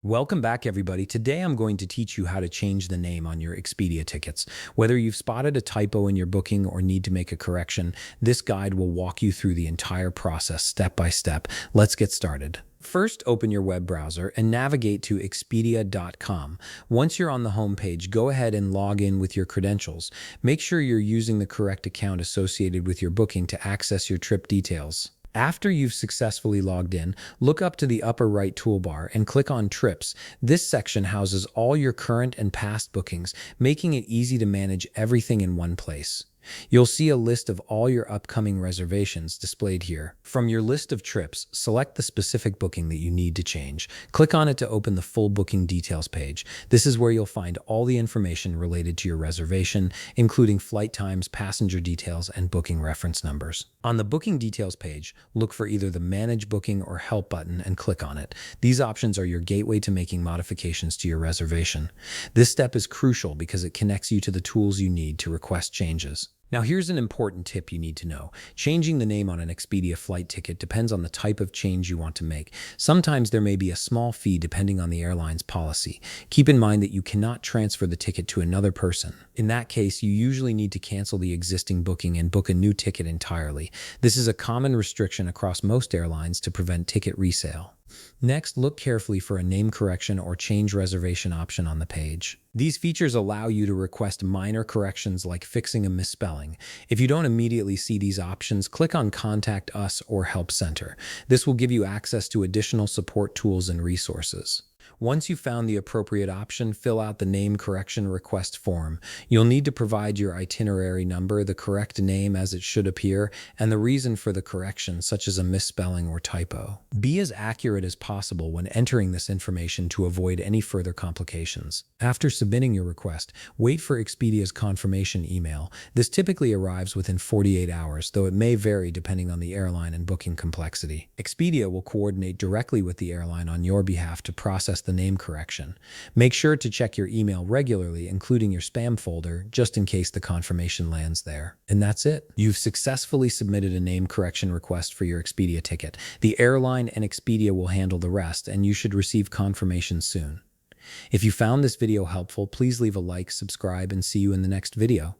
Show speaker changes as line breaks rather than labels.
Welcome back, everybody. Today I'm going to teach you how to change the name on your Expedia tickets. Whether you've spotted a typo in your booking or need to make a correction, this guide will walk you through the entire process step by step. Let's get started. First, open your web browser and navigate to Expedia.com. Once you're on the home page, go ahead and log in with your credentials. Make sure you're using the correct account associated with your booking to access your trip details. After you've successfully logged in, look up to the upper right toolbar and click on Trips. This section houses all your current and past bookings, making it easy to manage everything in one place. You'll see a list of all your upcoming reservations displayed here. From your list of trips, select the specific booking that you need to change. Click on it to open the full booking details page. This is where you'll find all the information related to your reservation, including flight times, passenger details, and booking reference numbers. On the booking details page, look for either the Manage Booking or Help button and click on it. These options are your gateway to making modifications to your reservation. This step is crucial because it connects you to the tools you need to request changes. Now, here's an important tip you need to know. Changing the name on an Expedia flight ticket depends on the type of change you want to make. Sometimes there may be a small fee depending on the airline's policy. Keep in mind that you cannot transfer the ticket to another person. In that case, you usually need to cancel the existing booking and book a new ticket entirely. This is a common restriction across most airlines to prevent ticket resale. Next, look carefully for a name correction or change reservation option on the page. These features allow you to request minor corrections like fixing a misspelling. If you don't immediately see these options, click on Contact Us or Help Center. This will give you access to additional support tools and resources. Once you've found the appropriate option, fill out the name correction request form. You'll need to provide your itinerary number, the correct name as it should appear, and the reason for the correction, such as a misspelling or typo. Be as accurate as possible when entering this information to avoid any further complications. After submitting your request, wait for Expedia's confirmation email. This typically arrives within 48 hours, though it may vary depending on the airline and booking complexity. Expedia will coordinate directly with the airline on your behalf to process the name correction. Make sure to check your email regularly, including your spam folder, just in case the confirmation lands there. And that's it. You've successfully submitted a name correction request for your Expedia ticket. The airline and Expedia will handle the rest, and you should receive confirmation soon. If you found this video helpful, please leave a like, subscribe, and see you in the next video.